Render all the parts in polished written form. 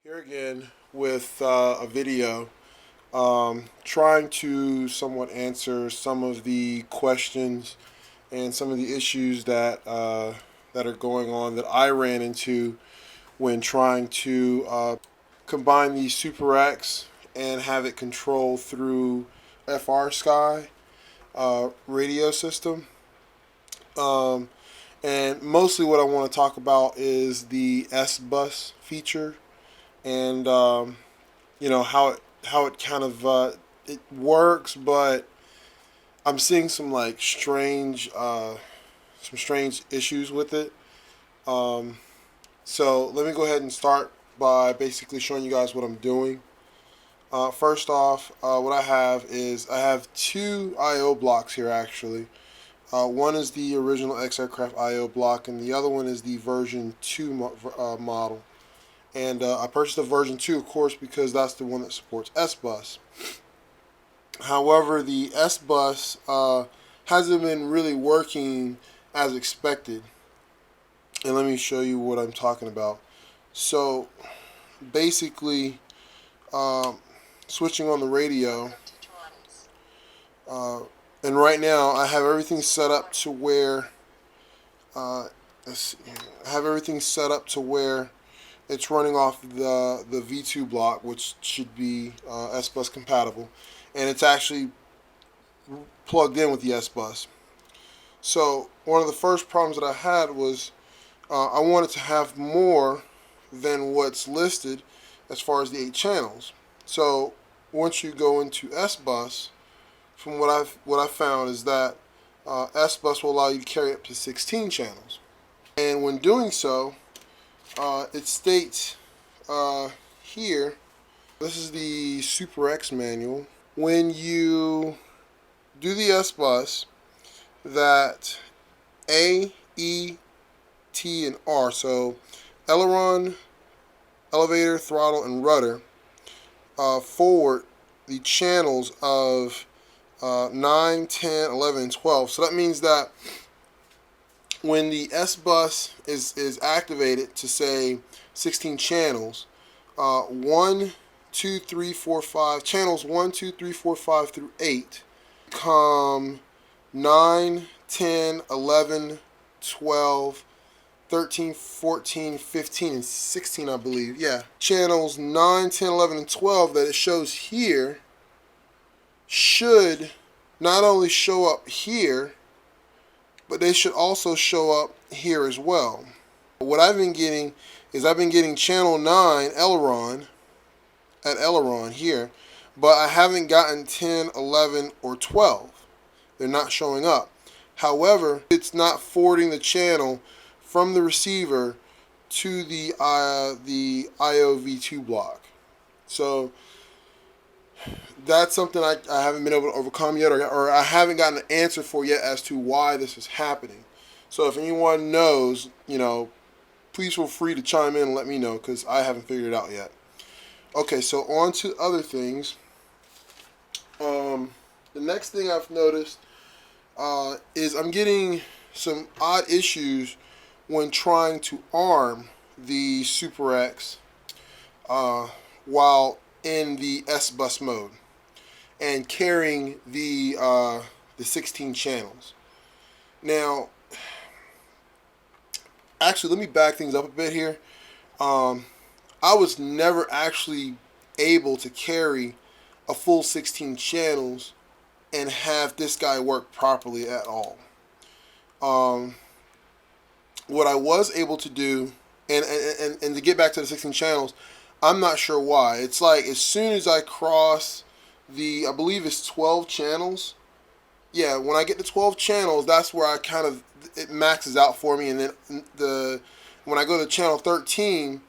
Here again with a video trying to somewhat answer some of the questions and some of the issues that are going on that I ran into when trying to combine the SuperX and have it controlled through FR Sky radio system. Um, and mostly what I want to talk about is the S.bus feature and how it kind of it works, but I'm seeing some strange issues with it. Um, so let me go ahead and start by basically showing you guys what I'm doing. First off, what I have two I/O blocks here actually. One is the original Xaircraft I/O block, and the other one is the version 2 model. And I purchased the version 2, of course, because that's the one that supports S.bus. However, the S.bus hasn't been really working as expected. And let me show you what I'm talking about. So, basically, switching on the radio, and right now I have everything set up to where it's running off the V2 block, which should be S.bus compatible, and it's actually plugged in with the S.bus. So one of the first problems that I had was I wanted to have more than what's listed as far as the 8 channels. So once you go into S.bus, from what I found is that S.bus will allow you to carry up to 16 channels, and when doing so, it states here, this is the SuperX manual, when you do the S-bus, that A, E, T, and R, so aileron, elevator, throttle, and rudder, forward the channels of 9, 10, 11, and 12. So that means that when the S-bus is activated to say 16 channels, 1, 2, 3, 4, 5, channels 1, 2, 3, 4, 5 through 8 come 9, 10, 11, 12, 13, 14, 15, and 16, I believe. Yeah. Channels 9, 10, 11, and 12 that it shows here should not only show up here, but they should also show up here as well. What I've been getting is I've been getting channel 9 aileron here, but I haven't gotten 10, 11, or 12. They're not showing up. However, it's not forwarding the channel from the receiver to the IOV2 block. So that's something I haven't been able to overcome yet, or I haven't gotten an answer for yet as to why this is happening. So if anyone knows, please feel free to chime in and let me know, because I haven't figured it out yet. Okay, so on to other things. The next thing I've noticed is I'm getting some odd issues when trying to arm the SuperX while in the S-bus mode and carrying the 16 channels. Now, actually, let me back things up a bit here. I was never actually able to carry a full 16 channels and have this guy work properly at all. What I was able to do, and to get back to the 16 channels, I'm not sure why. It's like as soon as I cross I believe it's 12 channels. Yeah, when I get to 12 channels, that's where it maxes out for me, and then when I go to channel 13,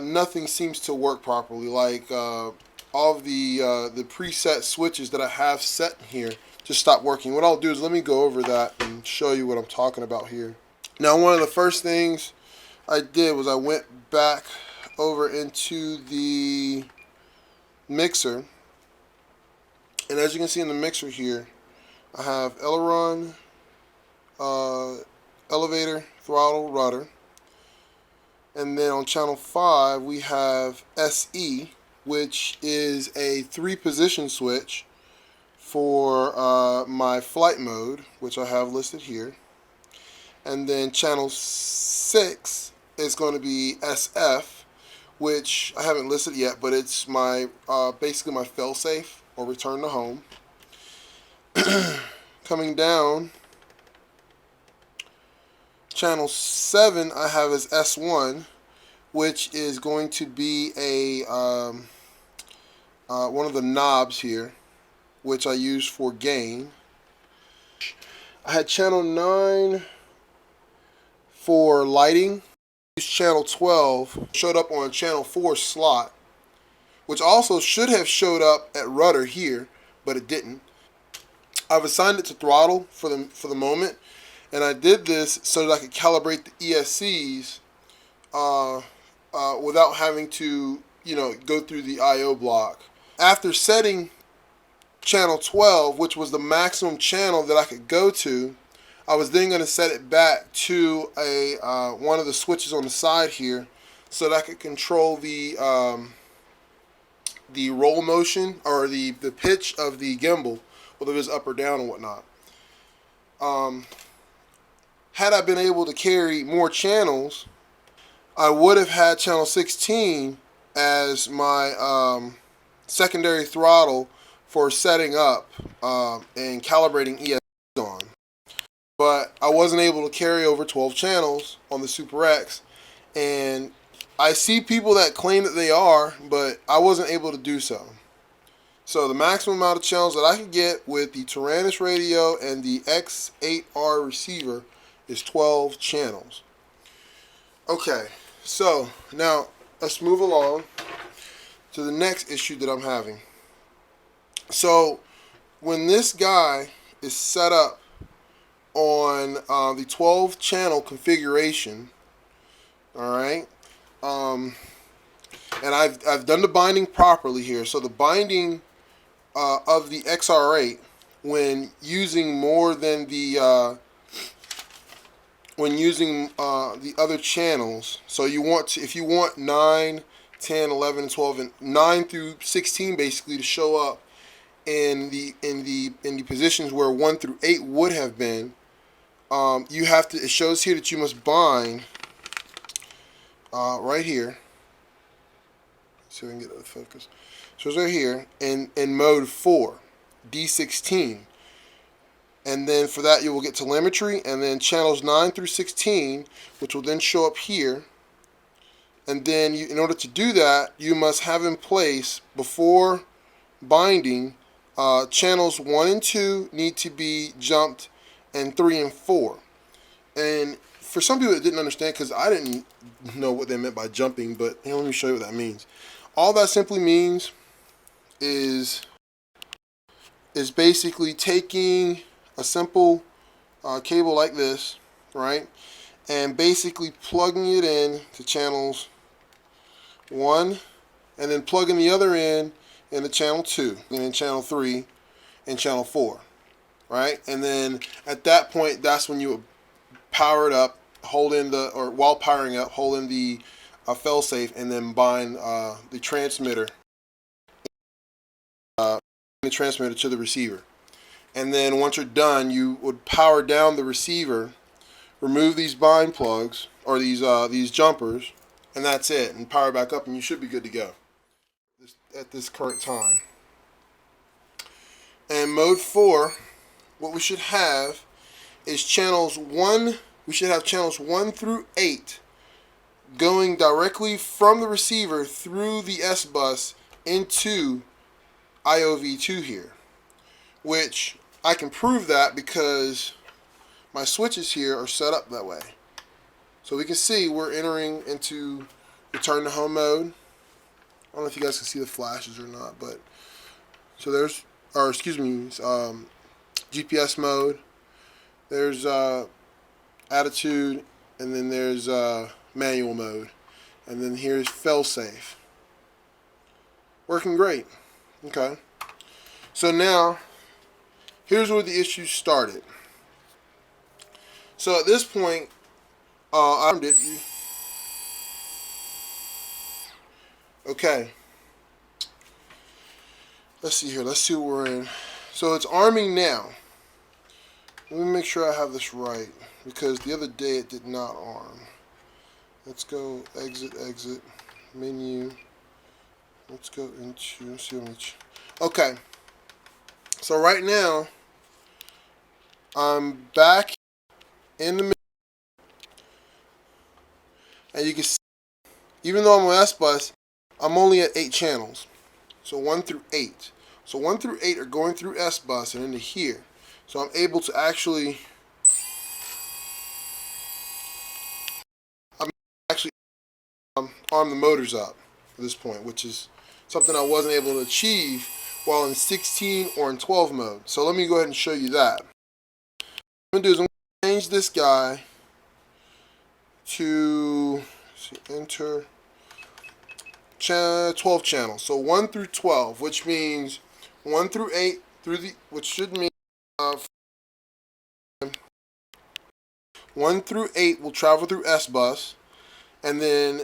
nothing seems to work properly. Like all of the preset switches that I have set here just stop working. What I'll do is let me go over that and show you what I'm talking about here. Now, one of the first things I did was I went back over into the mixer, and as you can see in the mixer here, I have aileron, elevator, throttle, rudder, And then on channel 5 we have SE, which is a 3-position switch for my flight mode, which I have listed here. And then channel 6 is going to be SF, which I haven't listed yet, but it's my basically my failsafe or return to home. Coming down, channel 7 I have as S1, which is going to be a one of the knobs here, which I use for gain. I had channel 9 for lighting. Channel 12 showed up on channel 4 slot, which also should have showed up at rudder here, but it didn't. I've assigned it to throttle for the moment, and I did this so that I could calibrate the ESCs without having to, go through the I/O block. After setting channel 12, which was the maximum channel that I could go to, I was then going to set it back to a one of the switches on the side here, so that I could control the roll motion or the pitch of the gimbal, whether it was up or down and whatnot. Had I been able to carry more channels, I would have had channel 16 as my secondary throttle for setting up and calibrating ESCs on. But I wasn't able to carry over 12 channels on the SuperX, and I see people that claim that they are, but I wasn't able to do so. So the maximum amount of channels that I could get with the Taranis radio and the X8R receiver is 12 channels. Okay, so now let's move along to the next issue that I'm having. So when this guy is set up on the 12 channel configuration, all right, and I've done the binding properly here. So the binding of the XR8, when using more than the other channels, so you want to, if you want 9, 10, 11, and 12, and 9 through 16 basically to show up in the positions where 1 through 8 would have been, you have to, it shows here that you must bind right here. Let's see if I can get that to focus. It shows right here in mode 4, D16. And then for that you will get telemetry, and then channels 9 through 16, which will then show up here. And then in order to do that, you must have in place, before binding, channels 1 and 2 need to be jumped, and 3 and 4. And for some people that didn't understand, because I didn't know what they meant by jumping, but let me show you what that means. All that simply means is basically taking a simple cable like this, right, and basically plugging it in to channels 1, and then plugging the other end into channel 2, and then channel 3, and channel 4, right? And then at that point, that's when you power it up, hold in the, or while powering up, hold in the failsafe, and then bind the transmitter to the receiver. And then once you're done, you would power down the receiver, remove these bind plugs or these jumpers, and that's it. And power back up, and you should be good to go at this current time. And mode 4, what we should have is channels 1. We should have channels 1 through 8 going directly from the receiver through the S.bus into IOV2 here, which I can prove that because my switches here are set up that way. So we can see we're entering into return to home mode. I don't know if you guys can see the flashes or not, but so there's, or excuse me, GPS mode. There's attitude, and then there's manual mode, and then here's failsafe. Working great. Okay. So now, here's where the issue started. So at this point, I armed it. Okay. Let's see here. Let's see what we're in. So it's arming now. Let me make sure I have this right, because the other day it did not arm. Let's go exit, exit, menu. Let's go into, let's see okay. So right now, I'm back in the menu, and you can see, even though I'm on S.bus, I'm only at 8 channels. So 1 through 8. So 1 through 8 are going through S.bus and into here. So I'm able to actually arm the motors up at this point, which is something I wasn't able to achieve while in 16 or in 12 mode. So let me go ahead and show you that. What I'm going to do is I'm going to change this guy to, enter 12 channels. So 1 through 12, which means 1 through 8 through the, which should mean 1 through 8 will travel through S.bus, and then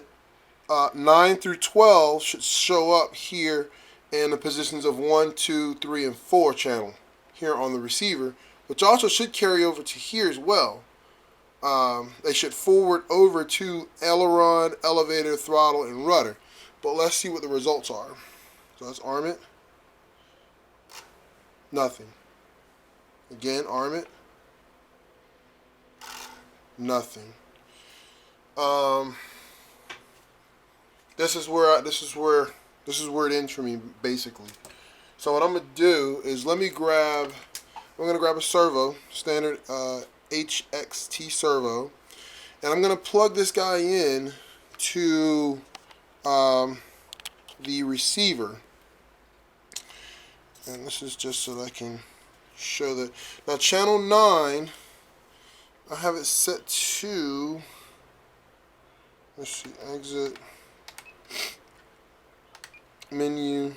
9 through 12 should show up here in the positions of 1, 2, 3, and 4 channel here on the receiver, which also should carry over to here as well. They should forward over to aileron, elevator, throttle, and rudder. But let's see what the results are. So let's arm it. Nothing. Again, arm it. Nothing. This is where it ends for me, basically. So what I'm gonna do is I'm gonna grab a servo, standard HXT servo, and I'm gonna plug this guy in to the receiver. And this is just so that I can show that. Now channel 9, I have it set to, let's see, exit, menu,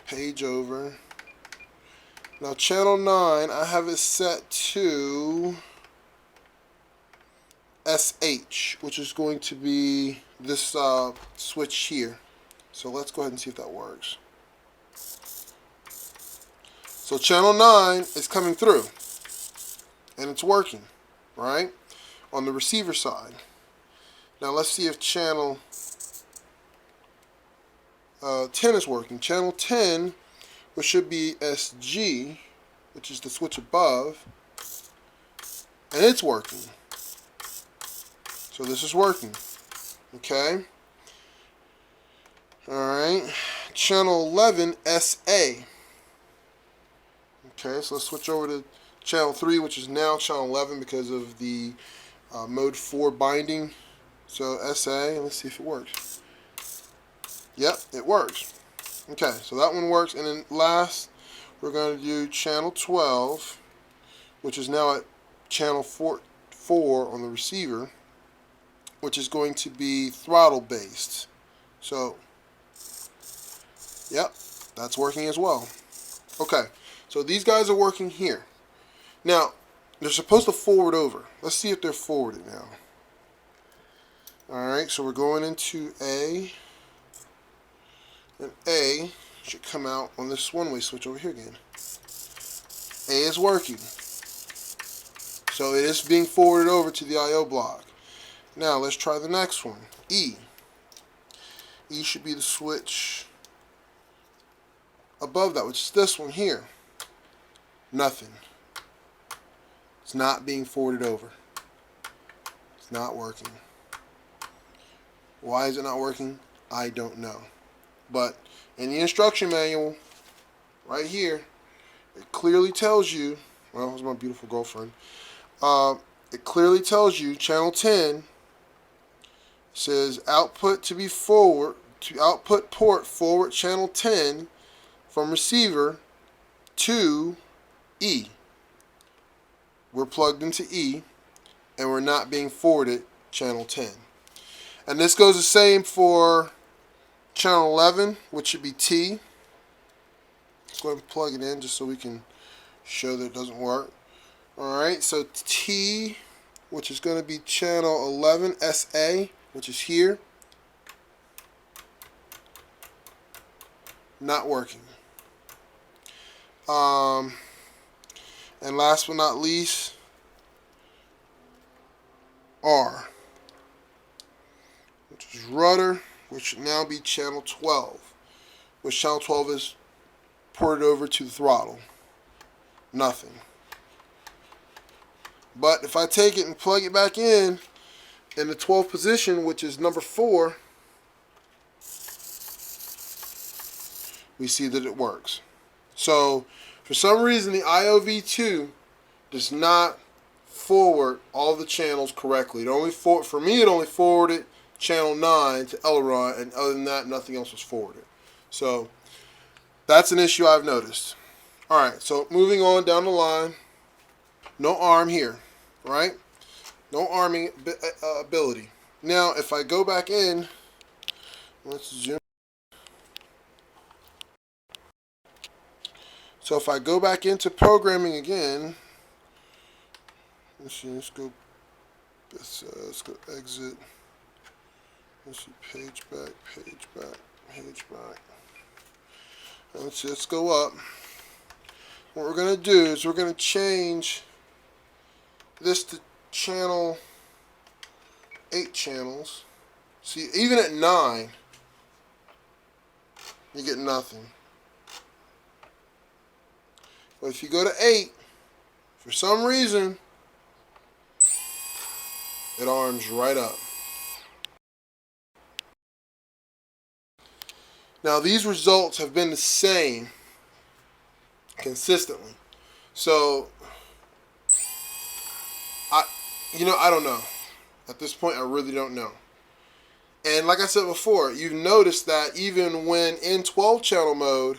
page over. Now channel 9, I have it set to SH, which is going to be this switch here. So let's go ahead and see if that works. So channel 9 is coming through, and it's working, right, on the receiver side. Now let's see if channel 10 is working. Channel 10, which should be SG, which is the switch above, and it's working. So this is working. Okay. Alright. Channel 11, SA. Okay, so let's switch over to channel 3, which is now channel 11 because of the mode 4 binding. So SA, let's see if it works. Yep, it works. Okay, so that one works. And then last, we're going to do channel 12, which is now at channel 4 on the receiver, which is going to be throttle based. So, yep, that's working as well. Okay, so these guys are working here. Now, they're supposed to forward over. Let's see if they're forwarded now. Alright, so we're going into A. And A should come out on this one-way switch over here again. A is working. So it is being forwarded over to the I/O block. Now let's try the next one. E. E should be the switch above that, which is this one here. Nothing. It's not being forwarded over. It's not working. Why is it not working? I don't know. But in the instruction manual, right here, it clearly tells you, well, it's my beautiful girlfriend, it clearly tells you, channel 10 says output to be forward, to output port forward channel 10 from receiver to E. We're plugged into E, and we're not being forwarded channel 10. And this goes the same for channel 11, which should be T. Let's go ahead and plug it in just so we can show that it doesn't work. Alright, so T, which is going to be channel 11 SA, which is here. not working. And last but not least, R, which is rudder, which should now be channel 12, which channel 12 is ported over to the throttle. Nothing. But if I take it and plug it back in the 12th position, which is number 4, we see that it works. So for some reason the IOV2 does not forward all the channels correctly. It only for me it only forwarded channel 9 to aileron, and other than that nothing else was forwarded. So that's an issue I've noticed. Alright, so moving on down the line. No arm here, right? No arming ability. Now if I go back in, let's zoom. So if I go back into programming again, let's see, let's go exit. Let's see, page back. Let's go up. What we're going to do is we're going to change this to channel 8 channels. See, even at 9, you get nothing. But if you go to 8, for some reason, it arms right up. Now these results have been the same consistently. So, I don't know. At this point, I really don't know. And like I said before, you've noticed that even when in 12 channel mode,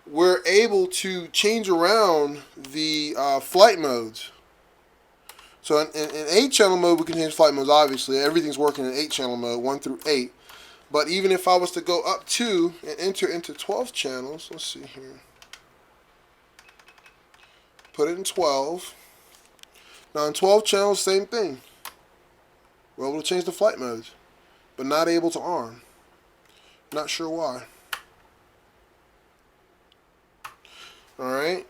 we're able to change around the flight modes. So in 8 channel mode, we can change flight modes, obviously. Everything's working in 8 channel mode, 1 through 8. But even if I was to go up 2 and enter into 12 channels, let's see here. Put it in 12. Now in 12 channels, same thing. We're able to change the flight modes, but not able to arm. Not sure why. Alright.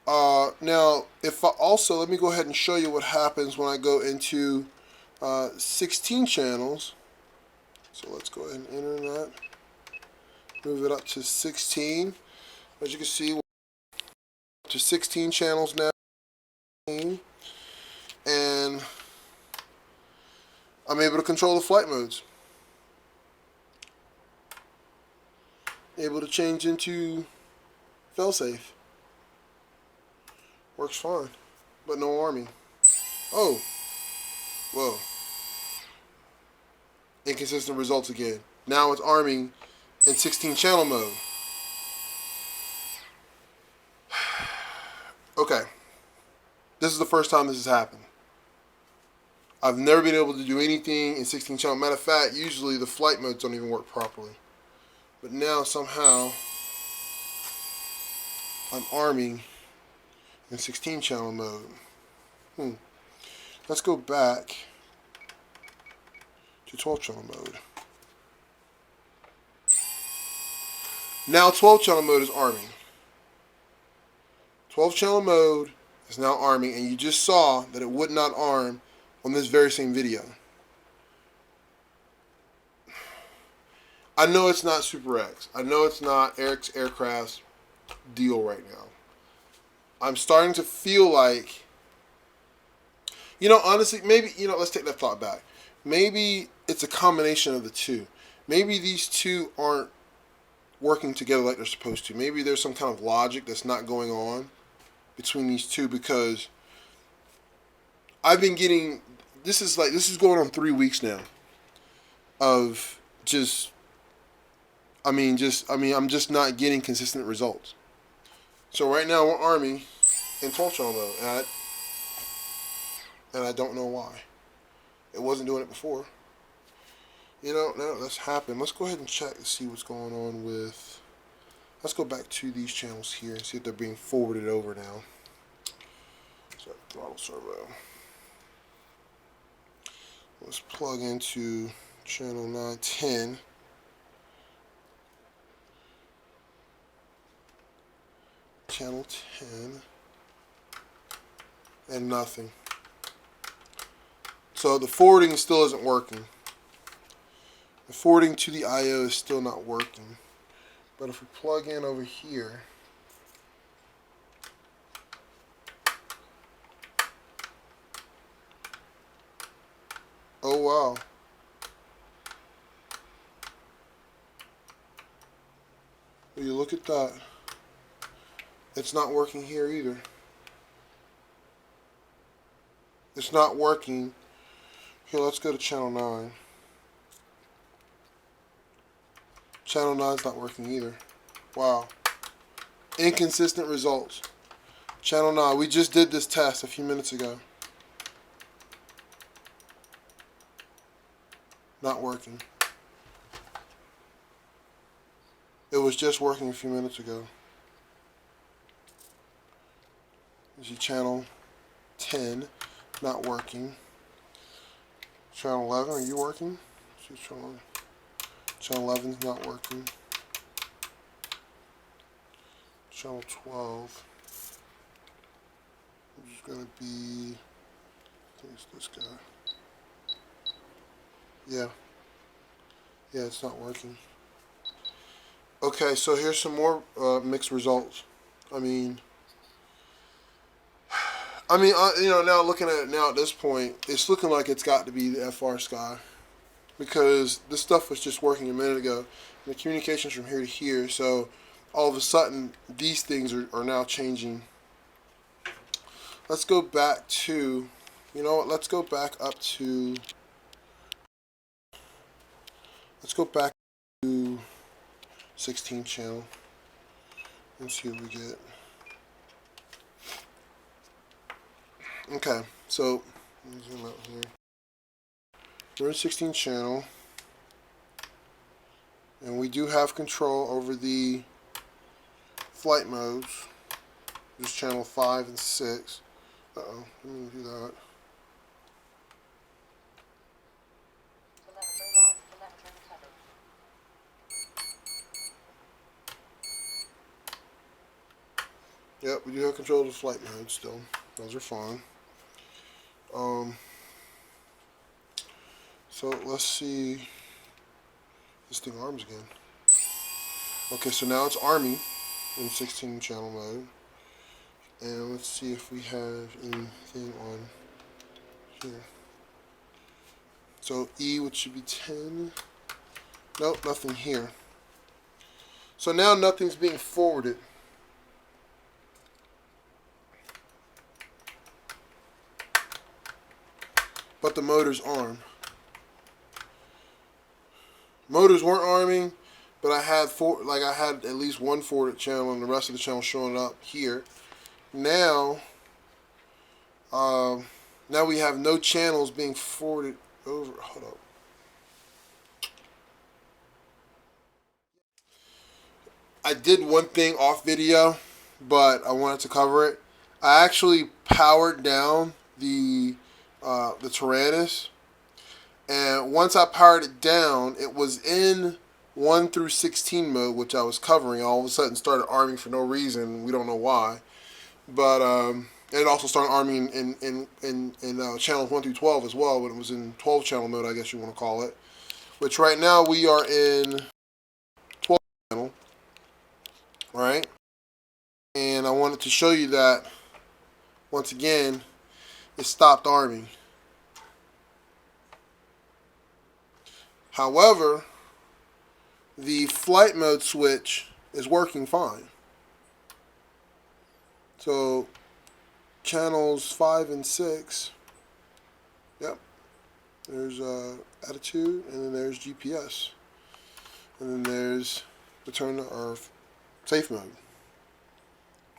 Now, let me go ahead and show you what happens when I go into 16 channels. So let's go ahead and enter that. Move it up to 16. As you can see, we're up to 16 channels now. And I'm able to control the flight modes. Able to change into failsafe. Works fine, but no arming. Oh, whoa. Inconsistent results again. Now it's arming in 16 channel mode. Okay. This is the first time this has happened. I've never been able to do anything in 16 channel. Matter of fact, usually the flight modes don't even work properly. But now somehow I'm arming in 16 channel mode. Let's go back to 12 channel mode. Now 12 channel mode is arming. 12 channel mode is now arming, and you just saw that it would not arm on this very same video. I know it's not SuperX. I know it's not Xaircraft's deal right now. I'm starting to feel like, honestly, maybe, let's take that thought back. Maybe it's a combination of the two. Maybe these two aren't working together like they're supposed to. Maybe there's some kind of logic that's not going on between these two, because I've been getting, this is going on 3 weeks now of I'm just not getting consistent results. So right now we're arming in 12 channel mode, and I don't know why. It wasn't doing it before. No, that's happened. Let's go ahead and check to see what's going on with. Let's go back to these channels here and see if they're being forwarded over now. So throttle servo. Let's plug into channel 9, 10. Channel 10. And nothing. So the forwarding still isn't working. The forwarding to the I/O is still not working. But if we plug in over here, oh wow. Will you look at that? It's not working here either. It's not working. Here, let's go to channel 9. Channel 9's not working either. Wow. Inconsistent results. Channel 9. We just did this test a few minutes ago. Not working. It was just working a few minutes ago. You see channel 10 not working. Channel 11, are you working? See channel 11's not working. Channel 12 is going to be, I think it's this guy. Yeah, it's not working. Okay, so here's some more mixed results. I mean, you know, now looking at it now at this point, it's looking like it's got to be the FR Sky, because this stuff was just working a minute ago, and the communications from here to here. So all of a sudden, these things are now changing. Let's go back to, you know what? Let's go back up to. Let's go back to 16 channel and see what we get. Okay, so let me zoom out here. We're in 16 channel, and we do have control over the flight modes. There's channel 5 and 6. Uh-oh, let me do that. Yep, we do have control of the flight mode still. Those are fine. So let's see. This thing arms again. Okay, so now it's arming in 16 channel mode. And let's see if we have anything on here. So E, which should be 10. Nope, nothing here. So now nothing's being forwarded. But the motors arm. Motors weren't arming, but I had at least one forwarded channel, and the rest of the channel showing up here. Now, now we have no channels being forwarded over. Hold up. I did one thing off video, but I wanted to cover it. I actually powered down the Taranis, and once I powered it down, it was in 1 through 16 mode, which I was covering. All of a sudden started arming for no reason. We don't know why, but it also started arming in channels 1 through 12 as well, when it was in 12 channel mode, I guess you want to call it. Which right now we are in 12 channel, right? And I wanted to show you that once again it stopped arming. However, the flight mode switch is working fine. So channels 5 and 6, yep, there's attitude, and then there's GPS, and then there's return to Earth safe mode,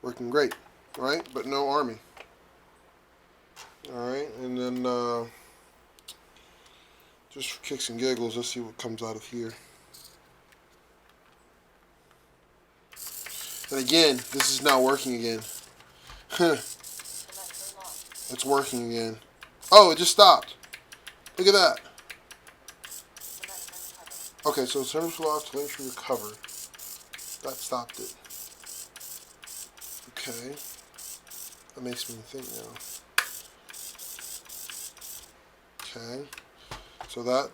working great, right? But no arming. Alright, and then just for kicks and giggles, let's see what comes out of here. And again, this is now working again. It's working again. Oh, it just stopped. Look at that. Okay, so service locked, telemetry recovered. That stopped it. Okay. That makes me think now. Okay. So that,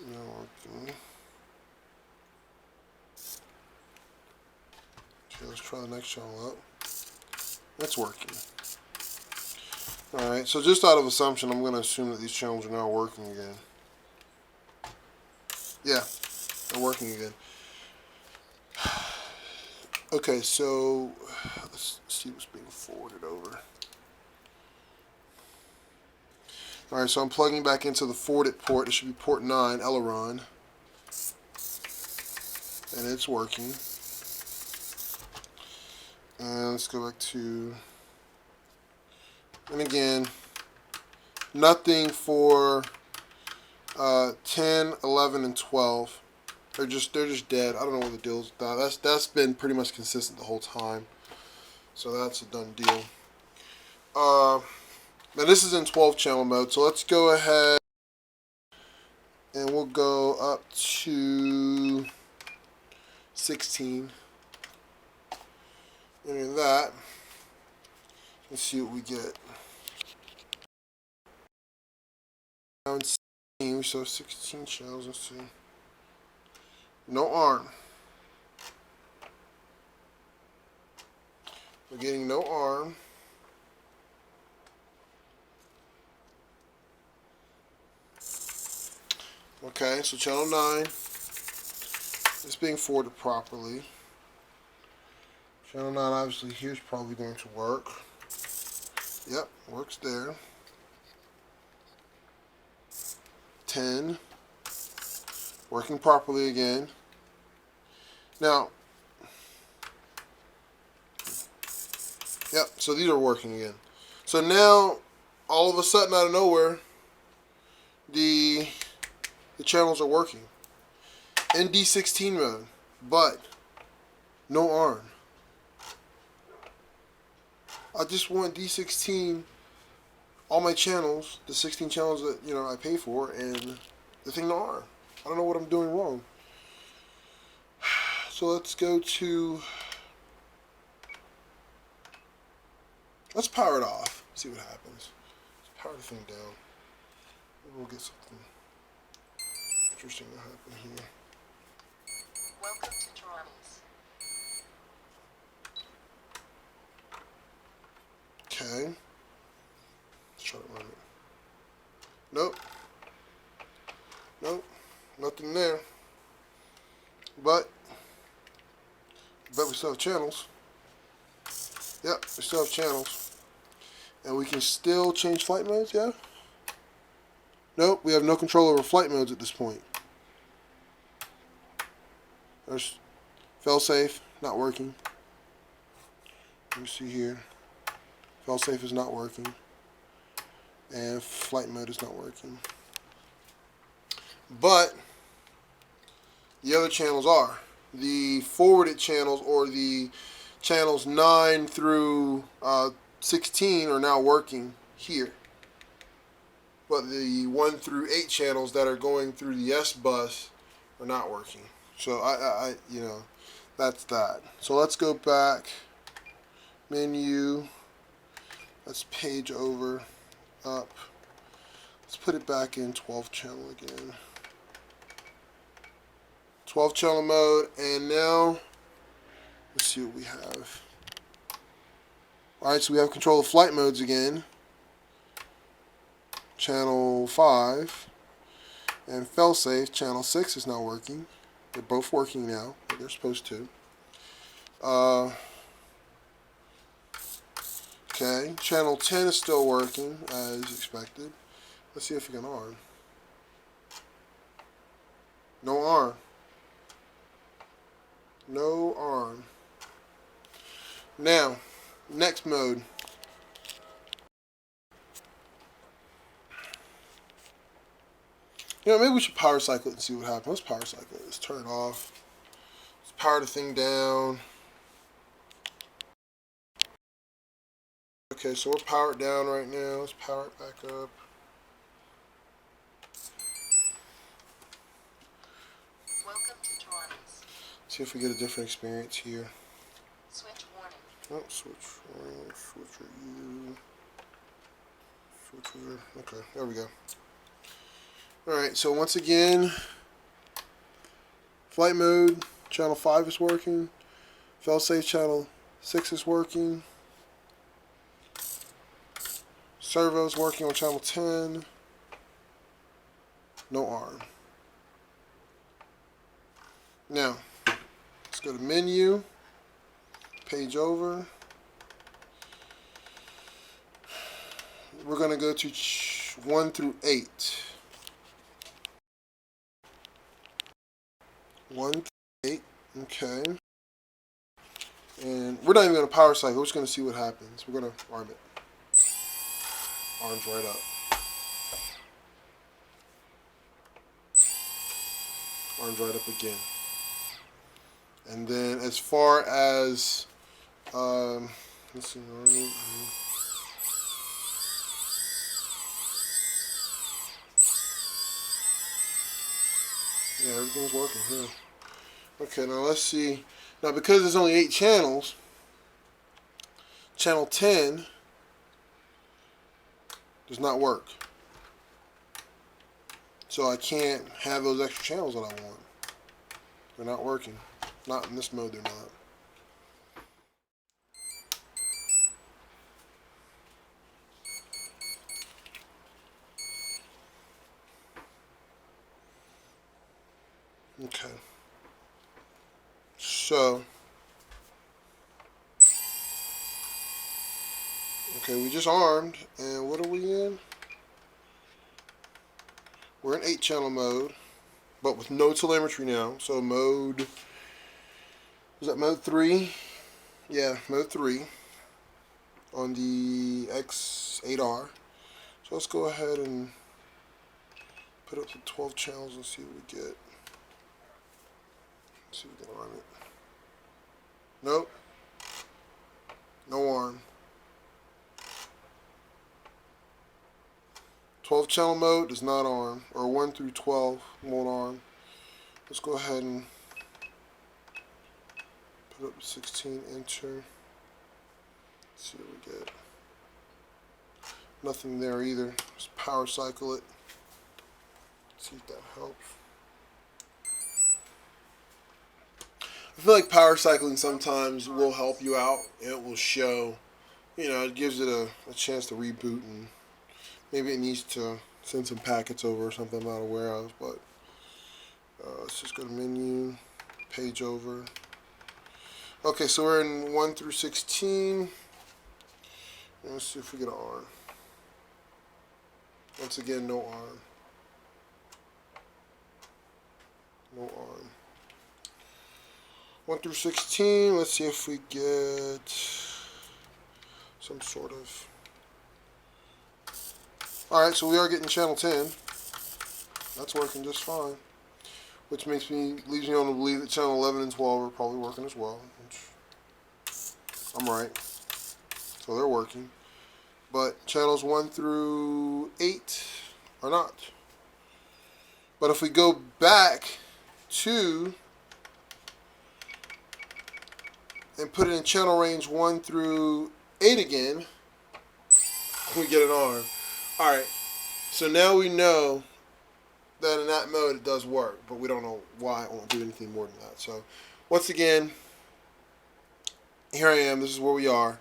working. Okay, let's try the next channel up. That's working. Alright, so just out of assumption, I'm going to assume that these channels are now working again. Yeah, they're working again. Okay, so let's see what's being forwarded over. Alright, so I'm plugging back into the forwarded port. It should be port 9, aileron. And it's working. And let's go back to, and again, nothing for 10, 11, and 12. They're just dead. I don't know what the deal is with that. That's been pretty much consistent the whole time. So that's a done deal. Now this is in 12 channel mode, so let's go ahead and we'll go up to 16. And that, let's see what we get. Now we saw 16 channels. Let's see. No arm. We're getting no arm. Okay, so channel 9 is being forwarded properly. Channel 9 obviously here is probably going to work. Yep, works there. 10, working properly again. Now, yep, so these are working again. So now, all of a sudden out of nowhere, the channels are working in D16 mode, but no arm. I just want D16, all my channels, the 16 channels that I pay for, and the thing no arm. I don't know what I'm doing wrong. So let's go to, let's power it off. See what happens. Let's power the thing down. Maybe we'll get something interesting to happen here. Welcome to Taranis. Okay. Let's try to run it. Nope. Nope. Nothing there. But we still have channels. Yep, we still have channels. And we can still change flight modes, yeah? Nope, we have no control over flight modes at this point. There's failsafe, not working. Let me see here. Failsafe is not working. And flight mode is not working. But the other channels are. The forwarded channels, or the channels 9 through 16 are now working here. But the 1 through 8 channels that are going through the S.bus are not working. So I that's that. So let's go back, menu, let's page over, up. Let's put it back in 12 channel again. 12 channel mode, and now let's see what we have. Alright, so we have control of flight modes again. Channel 5 and failsafe, channel 6 is now working. They're both working now, but they're supposed to. Okay, channel 10 is still working as expected. Let's see if we can arm. No arm. No arm. Now, next mode. Maybe we should power cycle it and see what happens. Let's power cycle it. Let's turn it off. Let's power the thing down. Okay, so we're powered down right now. Let's power it back up. See if we get a different experience here. Switch warning. Oh, switch warning, switcher U. Switcher, okay, there we go. Alright, so once again, flight mode, channel 5 is working. Failsafe channel 6 is working. Servo's working on channel 10. No arm. Now, let's go to menu, page over. We're going to go to 1 through 8. 1 through 8, okay. And we're not even going to power cycle, we're just going to see what happens. We're going to arm it. Arms right up. Arms right up again. And then as far as, let's see, yeah, everything's working here. Okay, now let's see. Now because there's only 8 channels, channel 10 does not work. So I can't have those extra channels that I want. They're not working. Not in this mode, they're not. Okay. So, okay, we just armed, and what are we in? We're in 8-channel mode, but with no telemetry now. So mode, is that mode 3? Yeah, mode 3 on the X8R. So let's go ahead and put up the 12 channels and see what we get. Let's see if we can arm it. Nope. No arm. 12 channel mode does not arm, or 1 through 12 won't arm. Let's go ahead and put up 16, enter. Let's see what we get. Nothing there either. Just power cycle it. See if that helps. I feel like power cycling sometimes will help you out. It will show, it gives it a chance to reboot, and maybe it needs to send some packets over or something I'm not aware of, but let's just go to menu, page over. Okay, so we're in 1 through 16. Let's see if we get an arm. Once again, no arm. No arm. 1 through 16, let's see if we get some sort of... Alright, so we are getting channel 10. That's working just fine. Which leaves me on to believe that channel 11 and 12 are probably working as well. Which I'm right. So they're working. But channels 1 through 8 are not. But if we go back to and put it in channel range 1 through 8 again, we get an arm. Alright, so now we know that in that mode it does work, but we don't know why it won't do anything more than that. So, once again, here I am, this is where we are.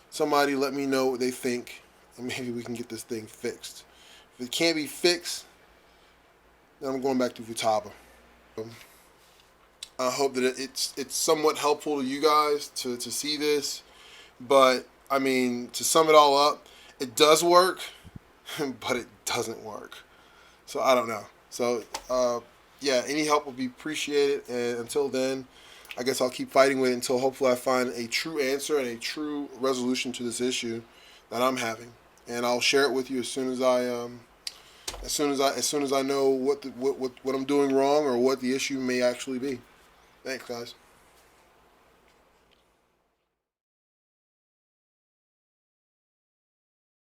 Somebody let me know what they think, and maybe we can get this thing fixed. If it can't be fixed, then I'm going back to Futaba. I hope that it's somewhat helpful to you guys to see this, but I mean, to sum it all up, it does work, but it doesn't work. So I don't know. So yeah, any help will be appreciated, and until then, I guess I'll keep fighting with it until hopefully I find a true answer and a true resolution to this issue that I'm having, and I'll share it with you as soon as I know what I'm doing wrong or what the issue may actually be. Thanks, guys.